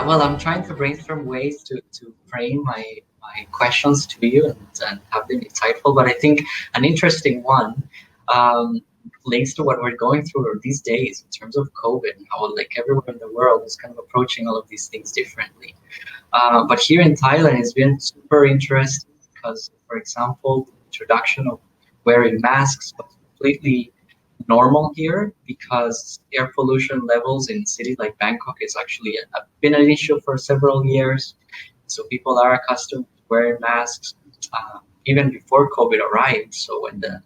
Well, I'm trying to brainstorm ways to frame my questions to you and have them insightful. But I think an interesting one um, links to what we're going through these days in terms of COVID and how like everywhere in the world is kind of approaching all of these things differently. But here in Thailand, it's been super interesting because, for example, the introduction of wearing masks was completely normal here because air pollution levels in cities like Bangkok is actually been an issue for several years. So people are accustomed to wearing masks even before COVID arrived. So when the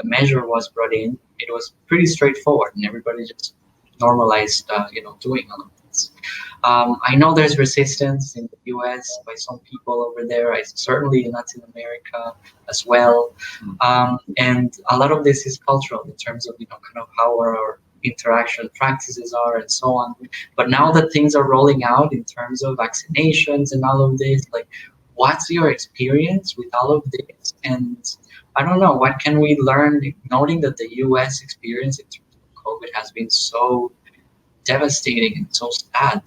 measure was brought in, it was pretty straightforward, and everybody just normalized, doing all of this. I know there's resistance in the US by some people over there, certainly in Latin America as well. And a lot of this is cultural in terms of, kind of how our interaction practices are and so on. But now that things are rolling out in terms of vaccinations and all of this, like, what's your experience with all of this? And I don't know, what can we learn, noting that the US experience in terms of COVID has been so devastating and so sad.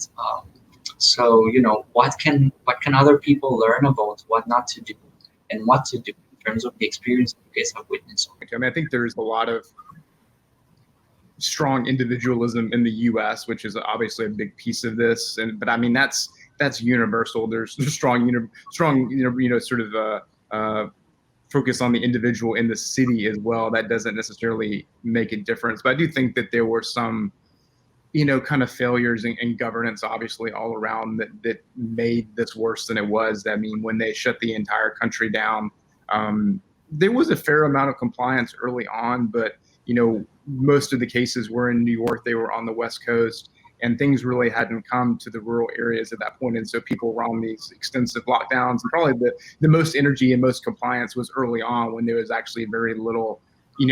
So what can other people learn about what not to do and what to do in terms of the experience you guys have witnessed? I mean, I think there's a lot of strong individualism in the U.S., which is obviously a big piece of this. But I mean, that's universal. There's strong sort of focus on the individual in the city as well. That doesn't necessarily make a difference. But I do think that there were some kind of failures in governance, obviously, all around that made this worse than it was. I mean, when they shut the entire country down, there was a fair amount of compliance early on, but, most of the cases were in New York. They were on the West Coast, and things really hadn't come to the rural areas at that point. And so people were on these extensive lockdowns, and probably the most energy and most compliance was early on, when there was actually very little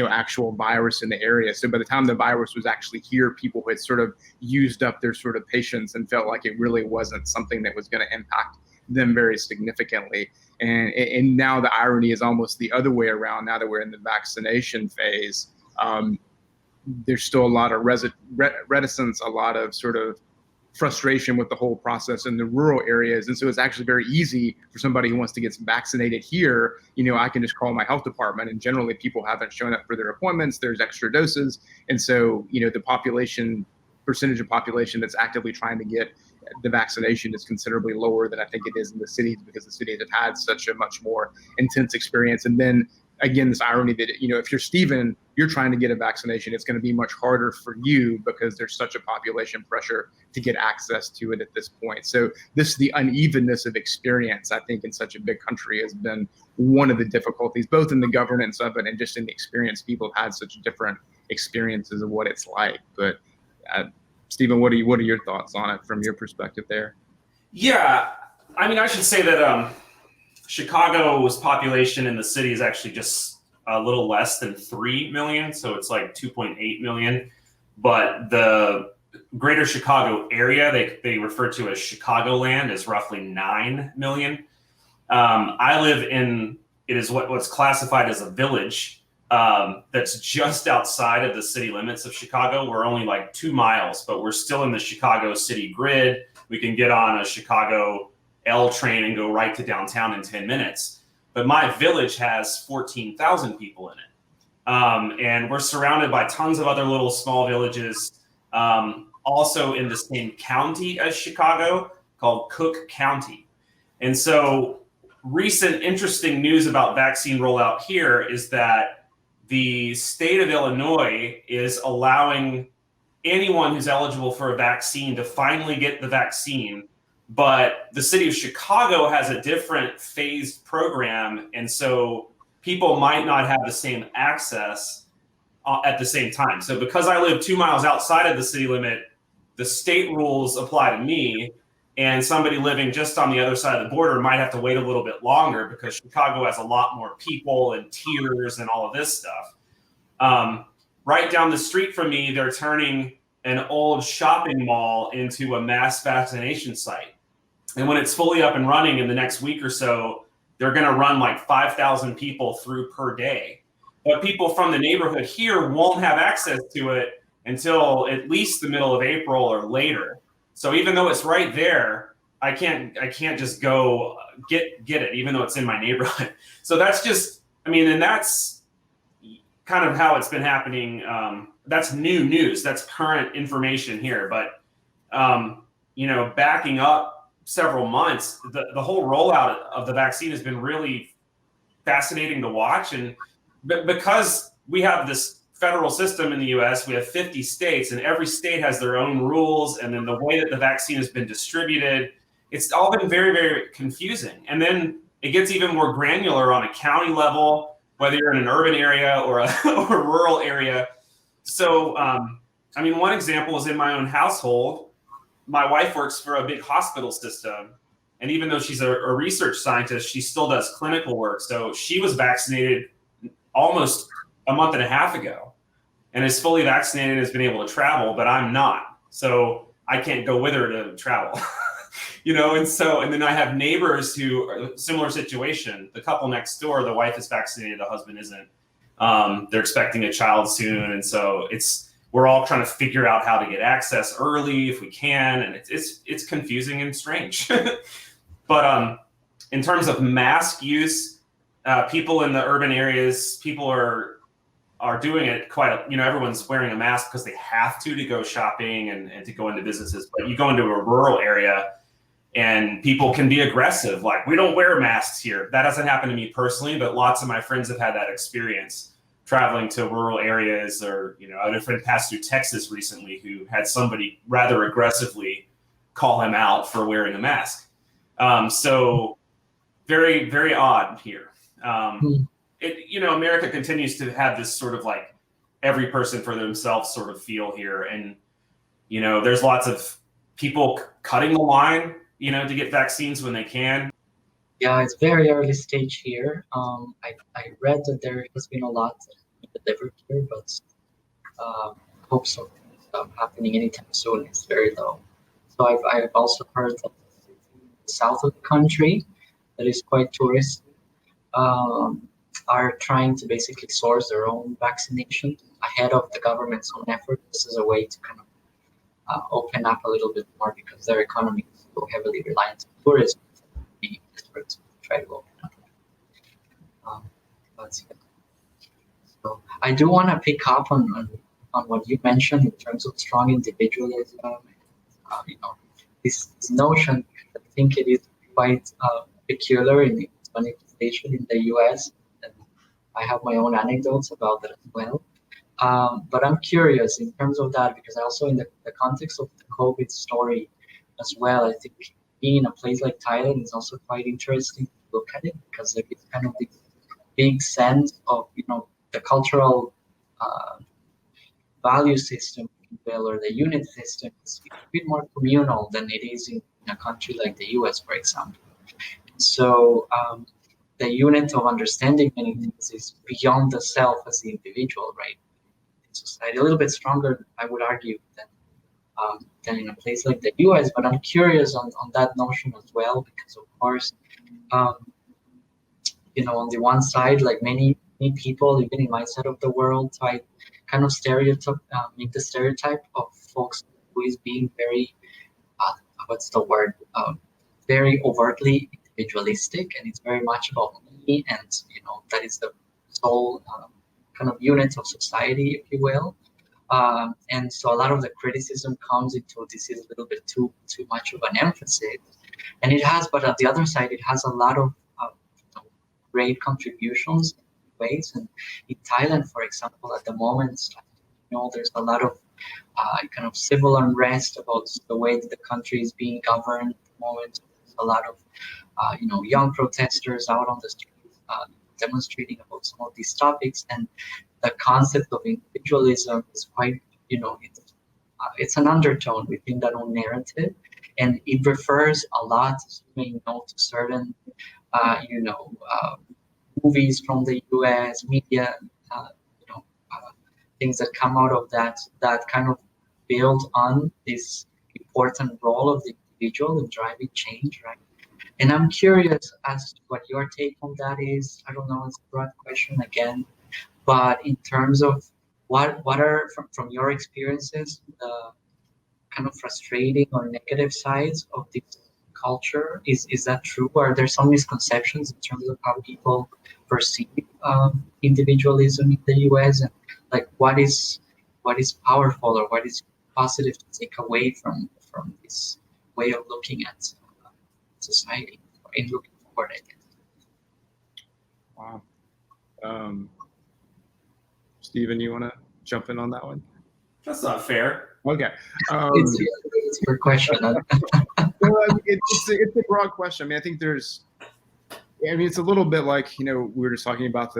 actual virus in the area. So by the time the virus was actually here, people had sort of used up their sort of patience and felt like it really wasn't something that was going to impact them very significantly. And now the irony is almost the other way around. Now that we're in the vaccination phase, there's still a lot of reticence, a lot of sort of frustration with the whole process in the rural areas. And so it's actually very easy for somebody who wants to get vaccinated here. I can just call my health department, and generally people haven't shown up for their appointments. There's extra doses. And so, the percentage of population that's actively trying to get the vaccination is considerably lower than I think it is in the cities, because the cities have had such a much more intense experience. And then again, this irony that, if you're Steven, you're trying to get a vaccination, it's going to be much harder for you because there's such a population pressure to get access to it at this point. So the unevenness of experience, I think, in such a big country has been one of the difficulties, both in the governance of it and just in the experience. People have had such different experiences of what it's like. But Steven, what are your thoughts on it from your perspective there? Yeah, I mean, I should say that Chicago's population in the city is actually just a little less than 3 million. So it's like 2.8 million. But the greater Chicago area, they refer to as Chicagoland, is roughly 9 million. I live in, it is what's classified as a village that's just outside of the city limits of Chicago. We're only like 2 miles, but we're still in the Chicago city grid. We can get on a Chicago L train and go right to downtown in 10 minutes. But my village has 14,000 people in it. And we're surrounded by tons of other little small villages, also in the same county as Chicago, called Cook County. And so recent interesting news about vaccine rollout here is that the state of Illinois is allowing anyone who's eligible for a vaccine to finally get the vaccine. But the city of Chicago has a different phased program. And so people might not have the same access at the same time. So because I live 2 miles outside of the city limit, the state rules apply to me. And somebody living just on the other side of the border might have to wait a little bit longer because Chicago has a lot more people and tiers and all of this stuff. Right down the street from me, they're turning an old shopping mall into a mass vaccination site. And when it's fully up and running in the next week or so, they're going to run like 5,000 people through per day. But people from the neighborhood here won't have access to it until at least the middle of April or later. So even though it's right there, I can't just go get it, even though it's in my neighborhood. So that's just, I mean, and that's kind of how it's been happening. That's new news. That's current information here. But, you know, backing up several months, the whole rollout of the vaccine has been really fascinating to watch. And because we have this federal system in the US, we have 50 states, and every state has their own rules. And then the way that the vaccine has been distributed, it's all been very, very confusing. And then it gets even more granular on a county level, whether you're in an urban area or a rural area. So, I mean, one example is in my own household. My wife works for a big hospital system. And even though she's a research scientist, she still does clinical work. So she was vaccinated almost a month and a half ago and is fully vaccinated and has been able to travel, but I'm not. So I can't go with her to travel. You know, and then I have neighbors who are a similar situation. The couple next door, the wife is vaccinated, the husband isn't. They're expecting a child soon, and so we're all trying to figure out how to get access early if we can, and it's confusing and strange. But in terms of mask use, people in the urban areas, people are doing it quite. You know, everyone's wearing a mask because they have to go shopping and to go into businesses. But you go into a rural area, and people can be aggressive, like, we don't wear masks here. That hasn't happened to me personally, but lots of my friends have had that experience traveling to rural areas. Or, you know, I had a friend pass through Texas recently who had somebody rather aggressively call him out for wearing a mask. So very, very odd here. You know, America continues to have this sort of like every person for themselves sort of feel here. And, you know, there's lots of people cutting the line, you know, to get vaccines when they can. Yeah, it's very early stage here. I read that there has been a lot delivered here, but hopes of happening anytime soon is very low. So I've also heard that the south of the country, that is quite touristic, are trying to basically source their own vaccination ahead of the government's own effort. This is a way to kind of open up a little bit more because their economy is so heavily reliant on tourism. Be experts to try to open up. So I do want to pick up on what you mentioned in terms of strong individualism. You know, this notion. I think it is quite peculiar in its manifestation in the US, and I have my own anecdotes about that as well. But I'm curious in terms of that, because also in the context of the COVID story as well, I think being in a place like Thailand is also quite interesting to look at it, because there is kind of this big sense of, you know, the cultural value system, or the unit system is a bit more communal than it is in a country like the US, for example. So the unit of understanding many things is beyond the self as the individual, right? Society a little bit stronger, I would argue, than in a place like the US. But I'm curious on that notion as well, because of course, you know, on the one side, like many people, even in my side of the world, I kind of make the stereotype of folks who is being very, what's the word, very overtly individualistic, and it's very much about me, and you know, that is the sole kind of unit of society, if you will. And so a lot of the criticism comes into this is a little bit too much of an emphasis, and it has. But on the other side, it has a lot of you know, great contributions in ways. And in Thailand, for example, at the moment, you know, there's a lot of kind of civil unrest about the way that the country is being governed at the moment. There's a lot of you know, young protesters out on the streets demonstrating about some of these topics, and the concept of individualism is quite, you know, it's an undertone within that own narrative, and it refers a lot, as you may know, to certain, you know, movies from the US, media, you know, things that come out of that kind of build on this important role of the individual in driving change, right? And I'm curious as to what your take on that is. I don't know, it's a broad question again, but in terms of what are from your experiences the kind of frustrating or negative sides of this culture. Is that true? Are there some misconceptions in terms of how people perceive individualism in the US, and like what is powerful or what is positive to take away from this way of looking at society in looking forward, I guess? Wow. Stephen, you want to jump in on that one? That's not fair. Okay. It's your question. Well, it's a broad question. I mean, I think it's a little bit like, we were just talking about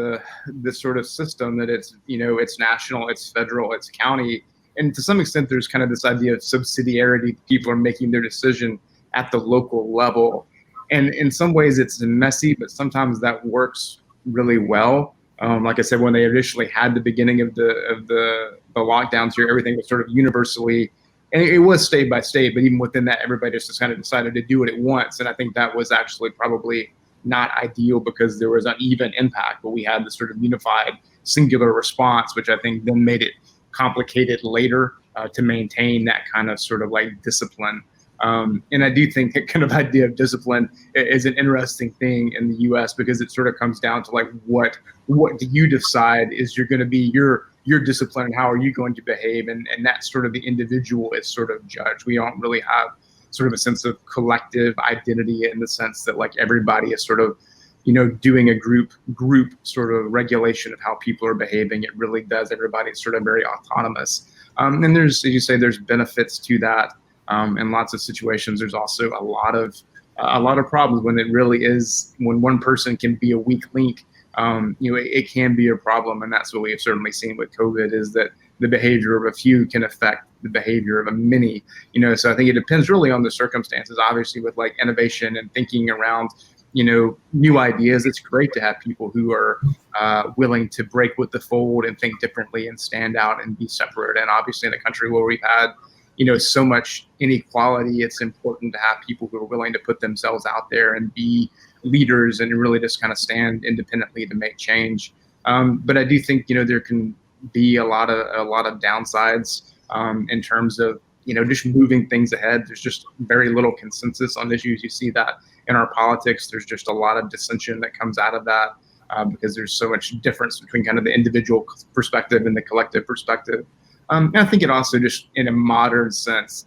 this sort of system that it's, it's national, it's federal, it's county. And to some extent, there's kind of this idea of subsidiarity. People are making their decision at the local level. And in some ways it's messy, but sometimes that works really well. Like I said, when they initially had the beginning of the lockdowns here, everything was sort of universally, and it was state by state, but even within that, everybody just kind of decided to do it at once. And I think that was actually probably not ideal because there was uneven impact, but we had this sort of unified singular response, which I think then made it complicated later to maintain that kind of sort of like discipline. And I do think that kind of idea of discipline is an interesting thing in the U.S. because it sort of comes down to like what do you decide is you're going to be your discipline and how are you going to behave, and that's sort of the individual is sort of judged. We don't really have sort of a sense of collective identity in the sense that like everybody is sort of doing a group sort of regulation of how people are behaving. It really does. Everybody's sort of very autonomous. And there's, as you say, there's benefits to that. In lots of situations, there's also a lot of problems when it really is, when one person can be a weak link, it can be a problem. And that's what we have certainly seen with COVID, is that the behavior of a few can affect the behavior of a many, so I think it depends really on the circumstances. Obviously with like innovation and thinking around, new ideas, it's great to have people who are willing to break with the fold and think differently and stand out and be separate. And obviously in a country where we've had so much inequality, it's important to have people who are willing to put themselves out there and be leaders and really just kind of stand independently to make change. But I do think, there can be a lot of downsides in terms of, just moving things ahead. There's just very little consensus on issues. You see that in our politics. There's just a lot of dissension that comes out of that because there's so much difference between kind of the individual perspective and the collective perspective. And I think it also just in a modern sense,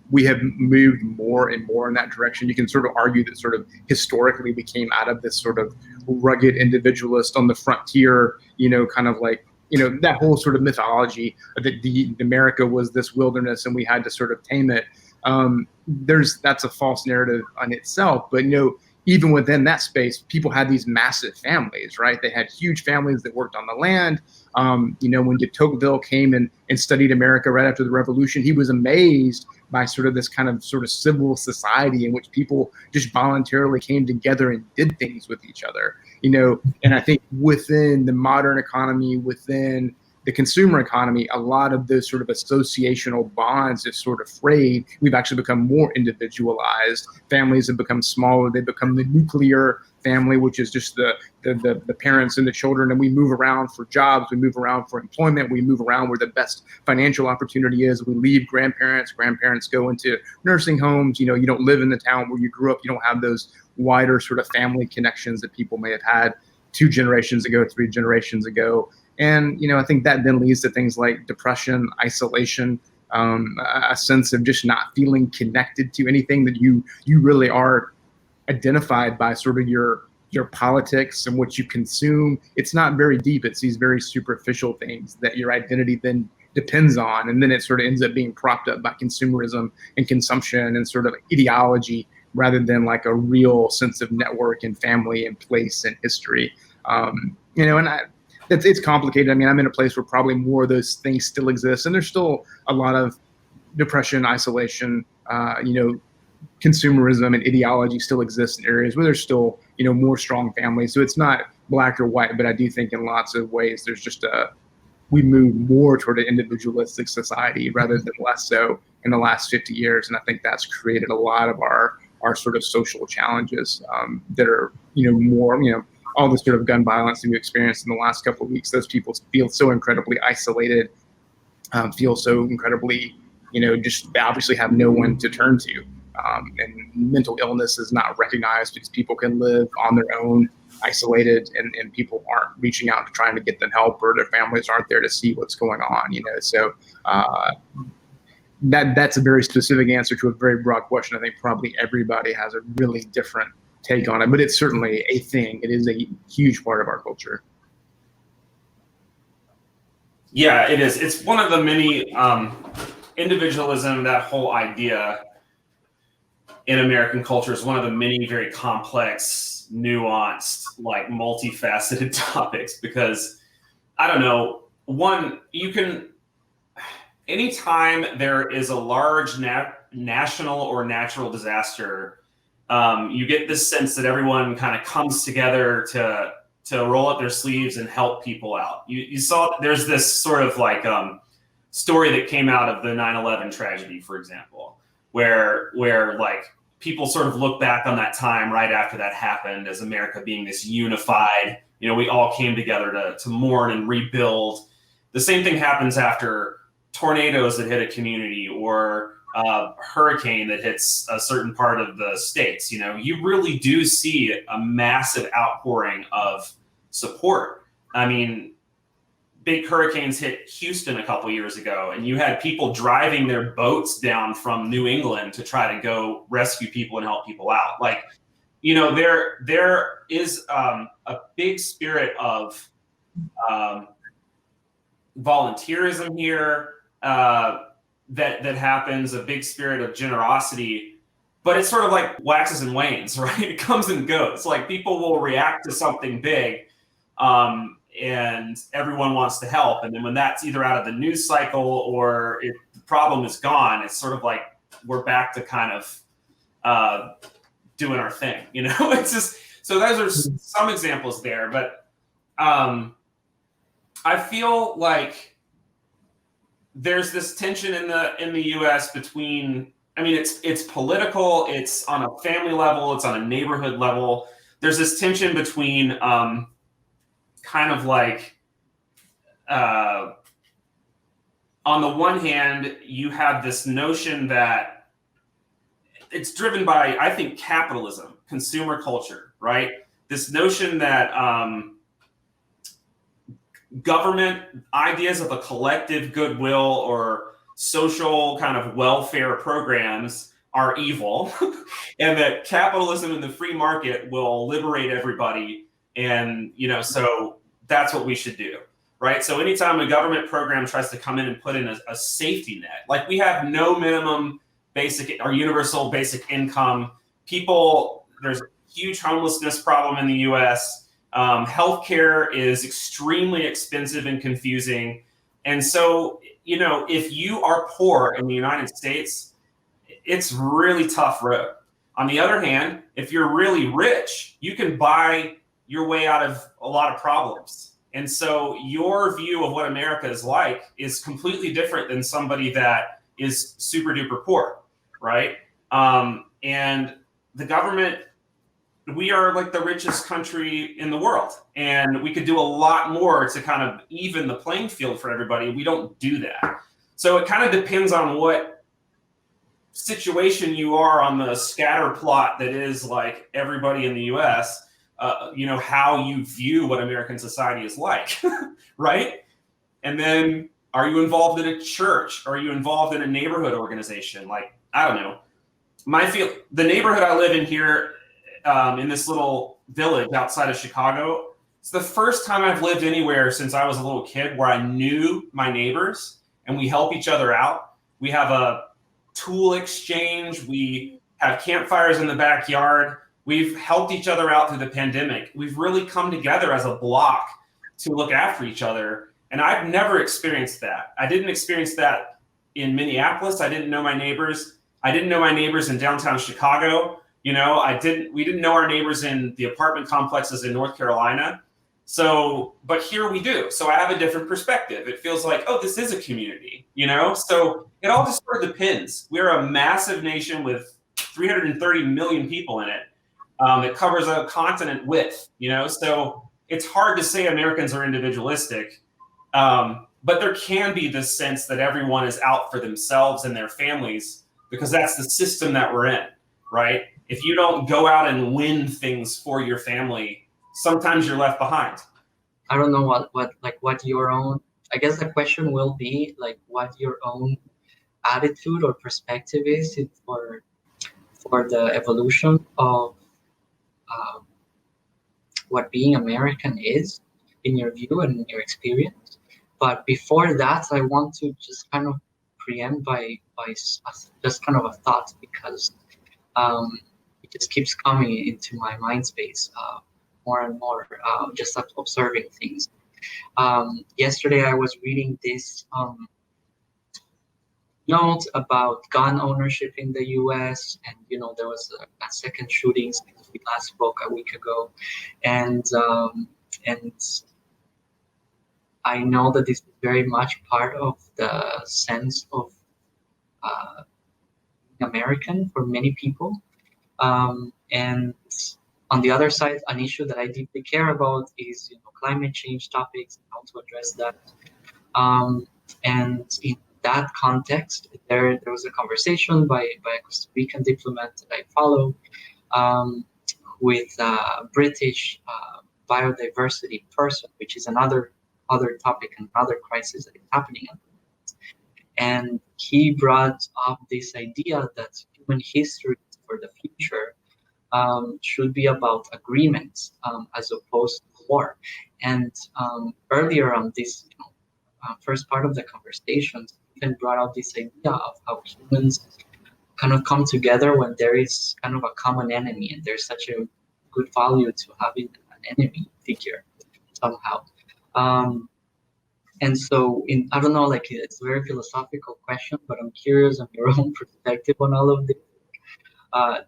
we have moved more and more in that direction. You can sort of argue that sort of historically we came out of this sort of rugged individualist on the frontier, kind of like, that whole sort of mythology that the America was this wilderness and we had to sort of tame it. That's a false narrative on itself, but even within that space, people had these massive families, right? They had huge families that worked on the land. When de Tocqueville came and studied America right after the Revolution, he was amazed by sort of this kind of sort of civil society in which people just voluntarily came together and did things with each other, and I think within the modern economy, within the consumer economy, a lot of those sort of associational bonds is sort of frayed. We've actually become more individualized. Families have become smaller. They become the nuclear family, which is just the parents and the children. And we move around for jobs. We move around for employment. We move around where the best financial opportunity is. We leave grandparents. Grandparents go into nursing homes. You don't live in the town where you grew up. You don't have those wider sort of family connections that people may have had 2 generations ago, 3 generations ago. And, I think that then leads to things like depression, isolation, a sense of just not feeling connected to anything, that you really are identified by sort of your politics and what you consume. It's not very deep. It's these very superficial things that your identity then depends on. And then it sort of ends up being propped up by consumerism and consumption and sort of ideology rather than like a real sense of network and family and place and history. It's complicated. I mean, I'm in a place where probably more of those things still exist, and there's still a lot of depression, isolation, consumerism and ideology still exists in areas where there's still, more strong families. So it's not black or white, but I do think in lots of ways there's just we move more toward an individualistic society rather than less so in the last 50 years. And I think that's created a lot of our sort of social challenges that are, more, all the sort of gun violence that we experienced in the last couple of weeks. Those people feel so incredibly isolated, feel so incredibly, just obviously have no one to turn to. and mental illness is not recognized because people can live on their own, isolated, and people aren't reaching out to trying to get them help, or their families aren't there to see what's going on. So that's a very specific answer to a very broad question. I think probably everybody has a really different take on it, but it's certainly a thing. It is a huge part of our culture. Yeah, it is. It's one of the many individualism, that whole idea in American culture is one of the many very complex, nuanced, like multifaceted topics, because I don't know, anytime there is a large national or natural disaster, you get this sense that everyone kind of comes together to roll up their sleeves and help people out. You saw there's this sort of like story that came out of the 9/11 tragedy, for example, where like people sort of look back on that time right after that happened as America being this unified, we all came together to mourn and rebuild. The same thing happens after tornadoes that hit a community, or a hurricane that hits a certain part of the states. You really do see a massive outpouring of support. I mean, big hurricanes hit Houston a couple years ago, and you had people driving their boats down from New England to try to go rescue people and help people out. Like, there is a big spirit of volunteerism here that happens, a big spirit of generosity, but it's sort of like waxes and wanes, right? It comes and goes. Like, people will react to something big, and everyone wants to help. And then when that's either out of the news cycle or the problem is gone, it's sort of like we're back to kind of doing our thing, It's just, so those are some examples there. But I feel like there's this tension in the US between, I mean, it's political, it's on a family level, it's on a neighborhood level. There's this tension between kind of like, on the one hand, you have this notion that it's driven by, I think, capitalism, consumer culture, right? This notion that government ideas of a collective goodwill or social kind of welfare programs are evil, and that capitalism and the free market will liberate everybody. And, so that's what we should do, right? So anytime a government program tries to come in and put in a safety net, like we have no minimum basic or universal basic income, there's a huge homelessness problem in the US. Healthcare is extremely expensive and confusing. And so, if you are poor in the United States, it's really tough road. On the other hand, if you're really rich, you can buy your way out of a lot of problems. And so your view of what America is like is completely different than somebody that is super duper poor, right? And the government, we are like the richest country in the world, and we could do a lot more to kind of even the playing field for everybody. We don't do that. So it kind of depends on what situation you are on the scatter plot that is like everybody in the US, how you view what American society is like, right? And then, are you involved in a church? Are you involved in a neighborhood organization? Like, I don't know. The neighborhood I live in here, in this little village outside of Chicago, it's the first time I've lived anywhere since I was a little kid where I knew my neighbors and we help each other out. We have a tool exchange. We have campfires in the backyard. We've helped each other out through the pandemic. We've really come together as a block to look after each other. And I've never experienced that. I didn't experience that in Minneapolis. I didn't know my neighbors. I didn't know my neighbors in downtown Chicago. We didn't know our neighbors in the apartment complexes in North Carolina. So, but here we do. So I have a different perspective. It feels like, oh, this is a community, So it all just sort of depends. We're a massive nation with 330 million people in it. It covers a continent width, So it's hard to say Americans are individualistic, but there can be this sense that everyone is out for themselves and their families because that's the system that we're in, right? If you don't go out and win things for your family, sometimes you're left behind. I don't know what your own, I guess the question will be like what your own attitude or perspective is for the evolution of uh, what being American is in your view and in your experience. But before that, I want to just kind of preempt by just kind of a thought, because it just keeps coming into my mind space more and more, just observing things. Yesterday, I was reading this note about gun ownership in the U.S., and there was a second shooting since we last spoke a week ago, and I know that this is very much part of the sense of American for many people, and on the other side, an issue that I deeply care about is climate change topics and how to address that. And in that context, there was a conversation by a Costa Rican diplomat that I follow with a British biodiversity person, which is another topic and another crisis that is happening. And he brought up this idea that human history for the future should be about agreements as opposed to war. And earlier on this first part of the conversation, Stephen brought out this idea of how humans kind of come together when there is kind of a common enemy, and there's such a good value to having an enemy figure somehow. And so, I don't know, like it's a very philosophical question, but I'm curious on your own perspective on all of this.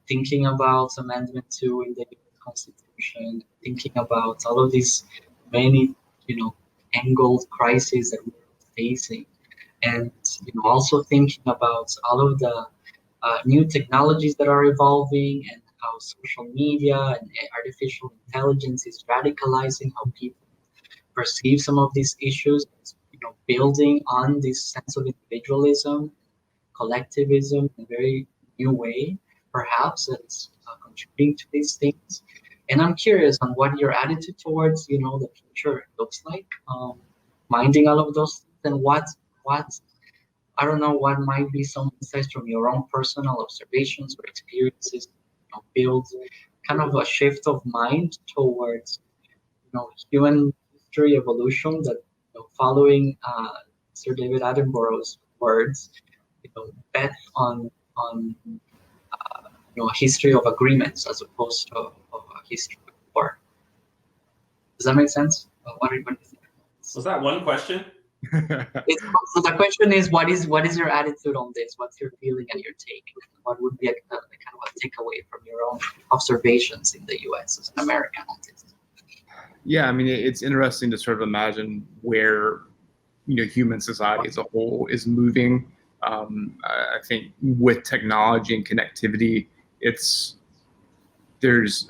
Thinking about Amendment 2 in the US Constitution, thinking about all of these many, angled crises that we're facing, and also thinking about all of the new technologies that are evolving, and how social media and artificial intelligence is radicalizing how people perceive some of these issues, building on this sense of individualism, collectivism in a very new way, perhaps, that's contributing to these things. And I'm curious on what your attitude towards, the future looks like, minding all of those things, and what I don't know, what might be some insights from your own personal observations or experiences, build kind of a shift of mind towards, human history evolution that, following Sir David Attenborough's words, bet on a history of agreements as opposed to a history of war. Does that make sense? What do you think? Was that one question? So the question is, what is your attitude on this? What's your feeling and your take? What would be a kind of a takeaway from your own observations in the U.S. as an American on this? Yeah, I mean, it's interesting to sort of imagine where, human society as a whole is moving. I think with technology and connectivity, there's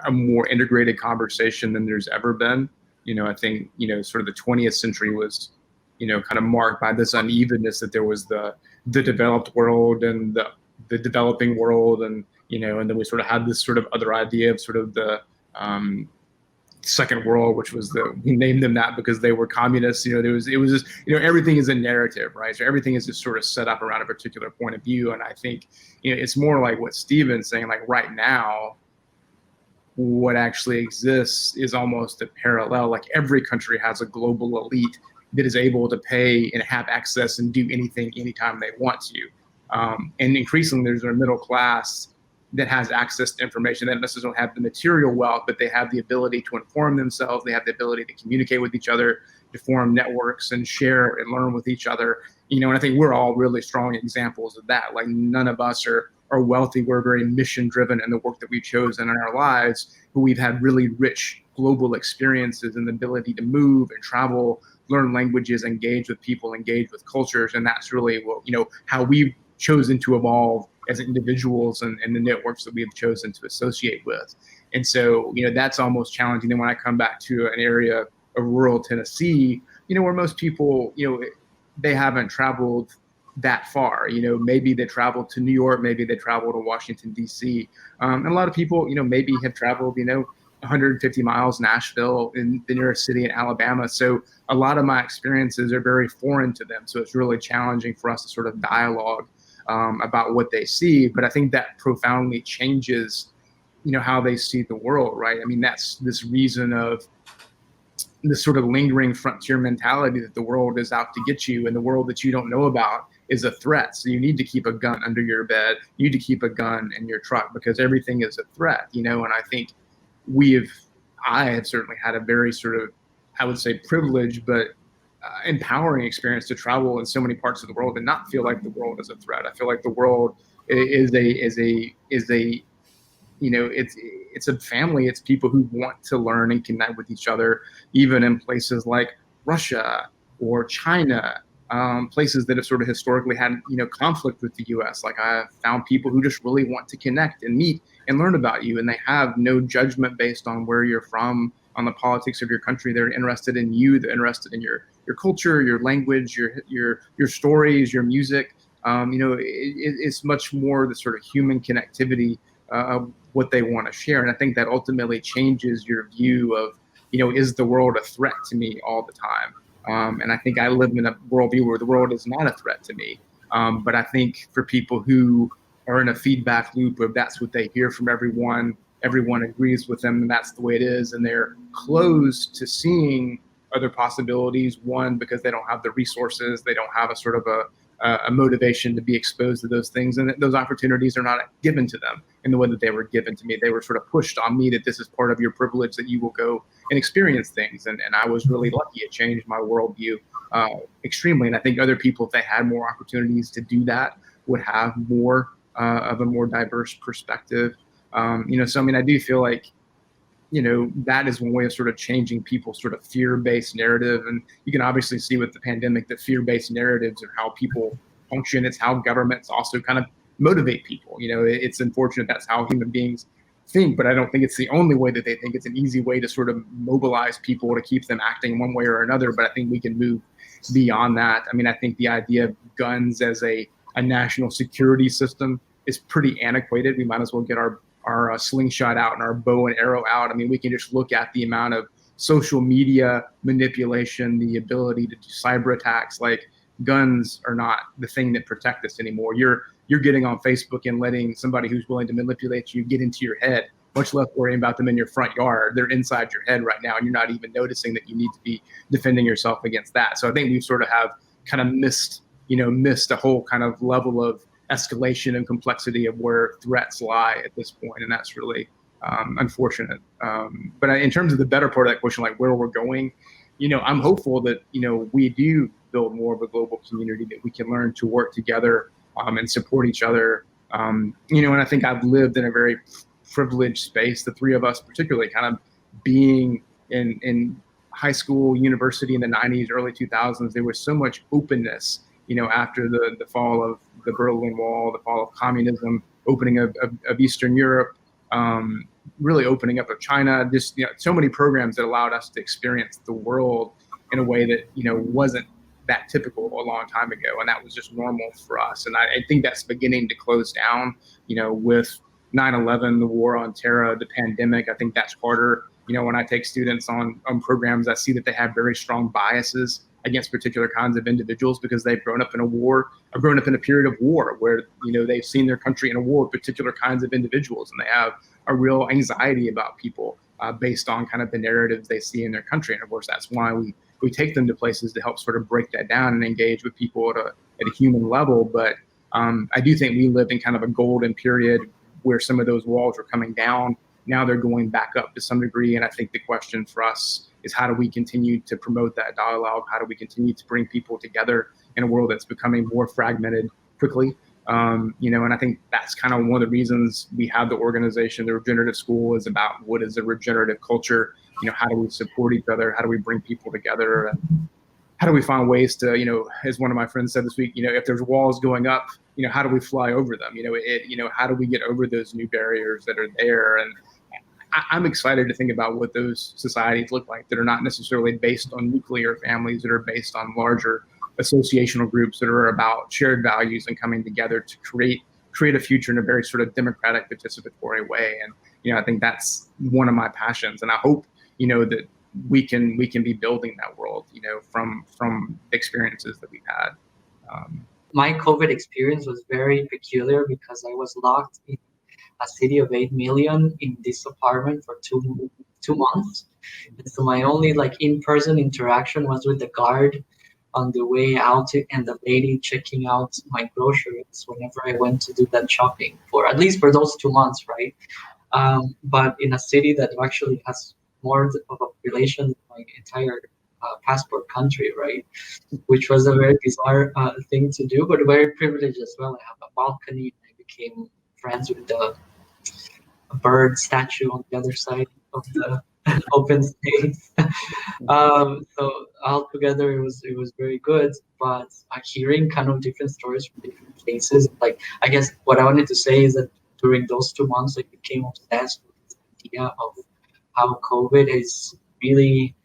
a more integrated conversation than there's ever been. I think, sort of the 20th century was, kind of marked by this unevenness, that there was the developed world and the developing world, and, and then we sort of had this sort of other idea of sort of the second world, which was we named them that because they were communists. It was just, everything is a narrative, right? So everything is just sort of set up around a particular point of view. And I think, it's more like what Stephen's saying, like right now, what actually exists is almost a parallel. Like every country has a global elite that is able to pay and have access and do anything, anytime they want to. And increasingly there's a middle class that has access to information that necessarily don't have the material wealth, but they have the ability to inform themselves. They have the ability to communicate with each other, to form networks and share and learn with each other. And I think we're all really strong examples of that. Like none of us are wealthy. We're very mission driven in the work that we've chosen in our lives, but we've had really rich global experiences and the ability to move and travel, learn languages, engage with people, engage with cultures. And that's really what, how we've chosen to evolve as individuals and the networks that we have chosen to associate with. And so, that's almost challenging. Then when I come back to an area of rural Tennessee, where most people, they haven't traveled that far. Maybe they travel to New York, maybe they travel to Washington, D.C. And a lot of people, maybe have traveled, 150 miles, Nashville, in the nearest city in Alabama. So a lot of my experiences are very foreign to them. So it's really challenging for us to sort of dialogue about what they see. But I think that profoundly changes, how they see the world, right? I mean, that's this reason of this sort of lingering frontier mentality that the world is out to get you, and the world that you don't know about is a threat. So you need to keep a gun under your bed. You need to keep a gun in your truck because everything is a threat, and I think I have certainly had a very sort of, I would say, privileged but empowering experience to travel in so many parts of the world and not feel like the world is a threat. I feel like the world is a it's a family. It's people who want to learn and connect with each other, even in places like Russia or China, places that have sort of historically had, conflict with the U.S. Like, I have found people who just really want to connect and meet and learn about you, and they have no judgment based on where you're from, on the politics of your country. They're interested in you. They're interested in your culture, your language, your stories, your music. It's much more the sort of human connectivity of what they want to share. And I think that ultimately changes your view of, is the world a threat to me all the time? And I think I live in a worldview where the world is not a threat to me. But I think for people who are in a feedback loop of that's what they hear from everyone agrees with them, and that's the way it is, and they're closed to seeing other possibilities. One, because they don't have the resources, they don't have a sort of a motivation to be exposed to those things, and those opportunities are not given to them in the way that they were given to me. They were sort of pushed on me that this is part of your privilege, that you will go and experience things. And I was really lucky. It changed my worldview extremely. And I think other people, if they had more opportunities to do that, would have more of a more diverse perspective. So, I mean, I do feel like, that is one way of sort of changing people's sort of fear-based narrative. And you can obviously see with the pandemic that fear-based narratives are how people function. It's how governments also kind of motivate people. It's unfortunate that's how human beings think, but I don't think it's the only way that they think. It's an easy way to sort of mobilize people to keep them acting one way or another. But I think we can move beyond that. I mean, I think the idea of guns as a national security system is pretty antiquated. We might as well get our slingshot out and our bow and arrow out. I mean, we can just look at the amount of social media manipulation, the ability to do cyber attacks. Like, guns are not the thing that protect us anymore. You're getting on Facebook and letting somebody who's willing to manipulate you get into your head, much less worrying about them in your front yard. They're inside your head right now, and you're not even noticing that you need to be defending yourself against that. So I think we sort of have kind of missed a whole kind of level of escalation and complexity of where threats lie at this point, and that's really unfortunate. But in terms of the better part of that question, like where we're going, I'm hopeful that we do build more of a global community, that we can learn to work together and support each other. And I think I've lived in a very privileged space, the three of us particularly, kind of being in high school, university in the 90s, early 2000s. There was so much openness, after the fall of the Berlin Wall, the fall of communism, opening of Eastern Europe, really opening up of China, just so many programs that allowed us to experience the world in a way that wasn't that typical a long time ago, and that was just normal for us. And I think that's beginning to close down, with 9/11, the war on terror, the pandemic. I think that's harder. When I take students on programs, I see that they have very strong biases against particular kinds of individuals because they've grown up in a war, or grown up in a period of war where, they've seen their country in a war with particular kinds of individuals, and they have a real anxiety about people based on kind of the narratives they see in their country. And of course, that's why we take them to places to help sort of break that down and engage with people at a human level. But I do think we live in kind of a golden period where some of those walls are coming down. Now they're going back up to some degree. And I think the question for us is, how do we continue to promote that dialogue? How do we continue to bring people together in a world that's becoming more fragmented quickly? And I think that's kind of one of the reasons we have the organization. The Regenerative School is about what is a regenerative culture. How do we support each other? How do we bring people together? And how do we find ways to, as one of my friends said this week, if there's walls going up, how do we fly over them? How do we get over those new barriers that are there? And I'm excited to think about what those societies look like that are not necessarily based on nuclear families, that are based on larger associational groups that are about shared values and coming together to create a future in a very sort of democratic, participatory way. And I think that's one of my passions, and I hope that we can be building that world, from the experiences that we've had. My COVID experience was very peculiar because I was locked in a city of 8 million in this apartment for two months. And so my only in-person interaction was with the guard on the way out and the lady checking out my groceries whenever I went to do that shopping, for at least for those 2 months, right? But in a city that actually has more of a population than my entire passport country, right? Which was a very bizarre thing to do, but very privileged as well. I have a balcony. I became friends with the bird statue on the other side of the open space. So altogether, it was very good. But hearing kind of different stories from different places, I guess what I wanted to say is that during those 2 months, I became obsessed with this idea of how COVID is really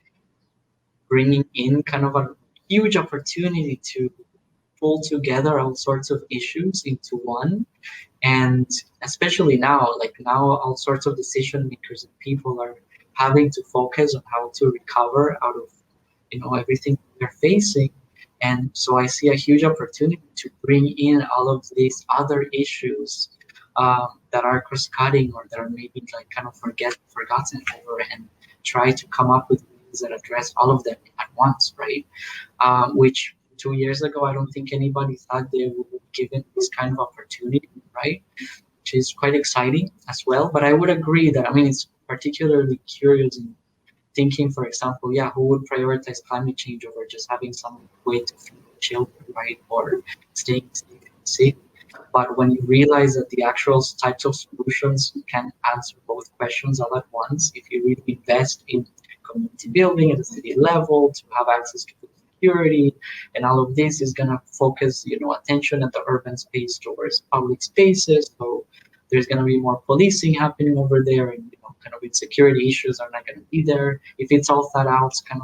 bringing in kind of a huge opportunity to pull together all sorts of issues into one. And especially now, all sorts of decision makers and people are having to focus on how to recover out of, everything they're facing. And so I see a huge opportunity to bring in all of these other issues that are cross-cutting or that are maybe kind of forgotten over, and try to come up with ways that address all of them at once, right? Which 2 years ago, I don't think anybody thought they would be given this kind of opportunity, right? Which is quite exciting as well. But I would agree that, it's particularly curious in thinking, for example, who would prioritize climate change over just having some way to feed children, right? Or staying safe in the city. But when you realize that the actual types of solutions can answer both questions all at once, if you really invest in community building at the city level, to have access to security, and all of this is going to focus, attention at the urban space towards public spaces. So there's going to be more policing happening over there, and kind of insecurity issues are not going to be there if it's all thought out kind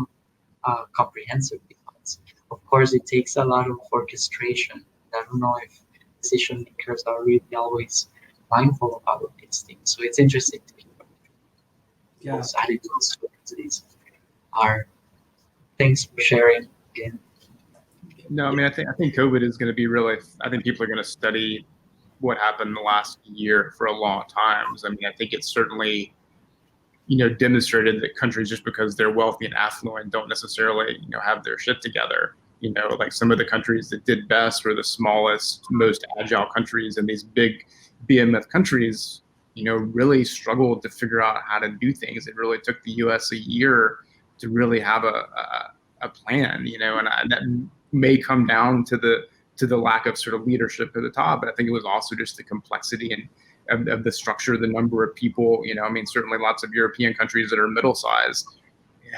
of comprehensively. But of course, it takes a lot of orchestration. I don't know if decision makers are really always mindful of all of these things. So it's interesting to hear those attitudes to these are. Thanks for sharing again. No, I think COVID is going to be really. I think people are going to study what happened the last year for a long time. I think it's certainly, demonstrated that countries, just because they're wealthy and affluent, don't necessarily, have their shit together. Like some of the countries that did best were the smallest, most agile countries, and these big BMF countries, really struggled to figure out how to do things. It really took the US a year to really have a plan, and that may come down to the lack of sort of leadership at the top. But I think it was also just the complexity of the structure, the number of people. Certainly lots of European countries that are middle-sized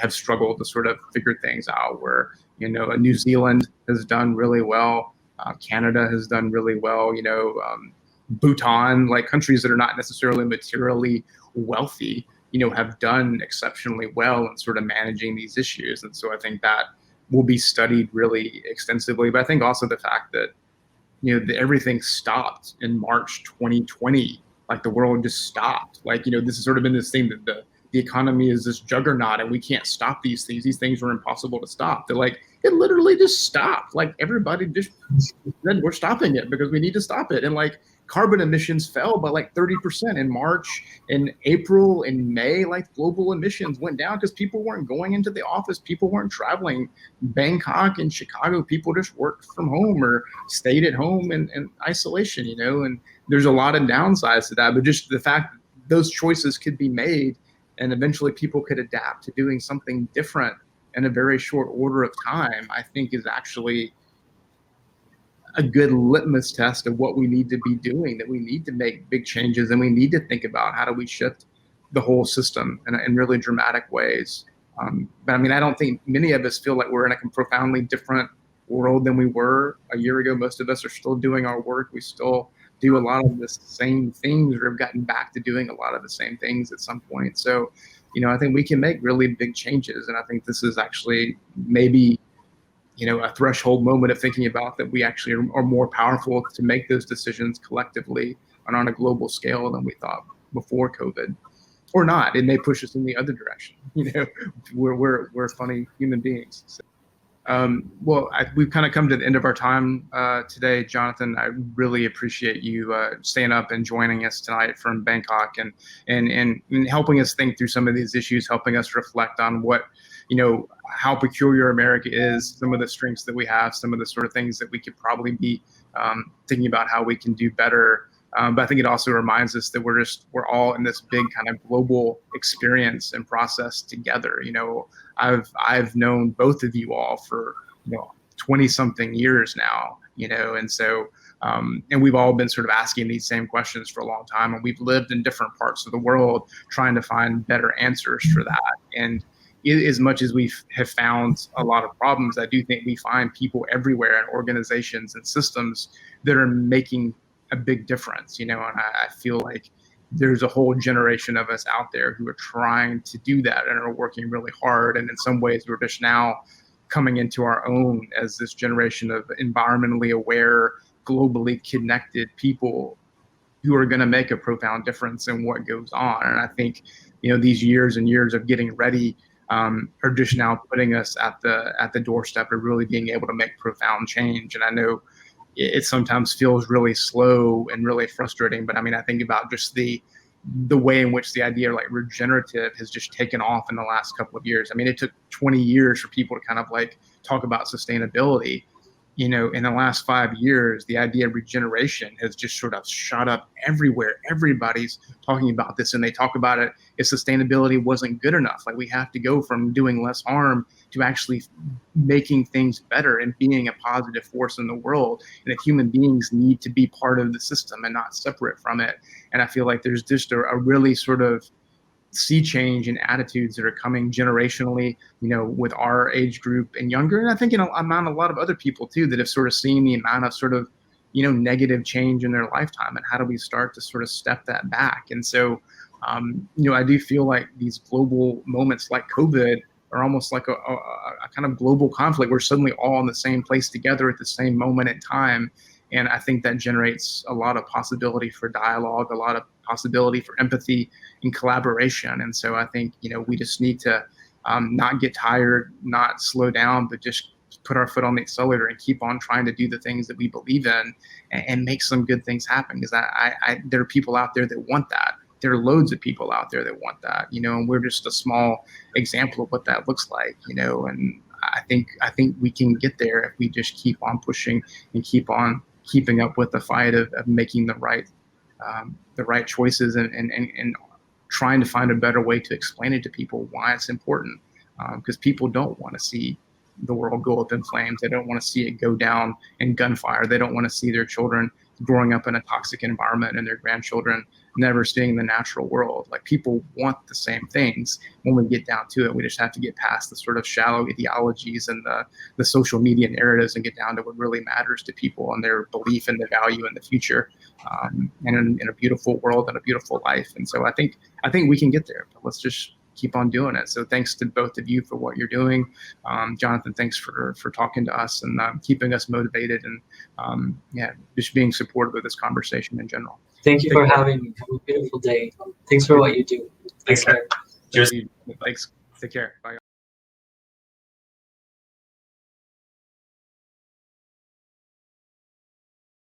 have struggled to sort of figure things out. Where New Zealand has done really well, Canada has done really well. Bhutan, countries that are not necessarily materially wealthy, have done exceptionally well in sort of managing these issues. And so I think that will be studied really extensively. But I think also the fact that, everything stopped in March 2020, the world just stopped. This has sort of been this thing that the economy is this juggernaut and we can't stop these things. These things were impossible to stop. They're it literally just stopped. Everybody just said, we're stopping it because we need to stop it. And carbon emissions fell by 30% in March, in April, in May. Global emissions went down because people weren't going into the office. People weren't traveling. Bangkok and Chicago, people just worked from home or stayed at home in isolation, and there's a lot of downsides to that. But just the fact that those choices could be made and eventually people could adapt to doing something different in a very short order of time, I think is actually a good litmus test of what we need to be doing, that we need to make big changes and we need to think about how do we shift the whole system in really dramatic ways. But I don't think many of us feel like we're in a profoundly different world than we were a year ago. Most of us are still doing our work. We still do a lot of the same things, or have gotten back to doing a lot of the same things at some point. So, I think we can make really big changes. And I think this is actually maybe a threshold moment of thinking about that we actually are more powerful to make those decisions collectively and on a global scale than we thought before COVID, or not. It may push us in the other direction. We're funny human beings. So, we've kind of come to the end of our time today, Jonathan. I really appreciate you staying up and joining us tonight from Bangkok and helping us think through some of these issues, helping us reflect on what, how peculiar America is, some of the strengths that we have, some of the sort of things that we could probably be thinking about how we can do better. But I think it also reminds us that we're all in this big kind of global experience and process together. I've known both of you all for 20 something years now, and so and we've all been sort of asking these same questions for a long time, and we've lived in different parts of the world trying to find better answers for that. And as much as we have found a lot of problems, I do think we find people everywhere and organizations and systems that are making a big difference, and I feel like there's a whole generation of us out there who are trying to do that and are working really hard. And in some ways, we're just now coming into our own as this generation of environmentally aware, globally connected people who are going to make a profound difference in what goes on. And I think, these years and years of getting ready are just now putting us at the doorstep of really being able to make profound change. And I know it sometimes feels really slow and really frustrating, but I think about just the way in which the idea like regenerative has just taken off in the last couple of years. It took 20 years for people to kind of like talk about sustainability. In the last 5 years, the idea of regeneration has just sort of shot up everywhere. Everybody's talking about this, and they talk about it if sustainability wasn't good enough. Like, we have to go from doing less harm to actually making things better and being a positive force in the world. And that human beings need to be part of the system and not separate from it. And I feel like there's just a really sort of sea change in attitudes that are coming generationally, with our age group and younger. And I think, among a lot of other people too, that have sort of seen the amount of sort of, negative change in their lifetime, and how do we start to sort of step that back? And so, I do feel like these global moments like COVID are almost like a kind of global conflict. We're suddenly all in the same place together at the same moment in time. And I think that generates a lot of possibility for dialogue, a lot of possibility for empathy and collaboration. And so I think, we just need to not get tired, not slow down, but just put our foot on the accelerator and keep on trying to do the things that we believe in and make some good things happen. Because there are people out there that want that. There are loads of people out there that want that, and we're just a small example of what that looks like, and I think we can get there if we just keep on pushing and keep on keeping up with the fight of making the right choices and trying to find a better way to explain it to people why it's important, because people don't want to see the world go up in flames. They don't want to see it go down in gunfire. They don't want to see their children growing up in a toxic environment and their grandchildren never seeing the natural world. Like, people want the same things. When we get down to it, we just have to get past the sort of shallow ideologies and the social media narratives and get down to what really matters to people and their belief in the value in the future, and in a beautiful world and a beautiful life. And so I think we can get there, but let's just keep on doing it. So thanks to both of you for what you're doing. Jonathan, thanks for talking to us and keeping us motivated and just being supportive of this conversation in general. Thank you for having me. Have a beautiful day. Thanks for what you do. Take care. Cheers. Thanks. Take care. Bye.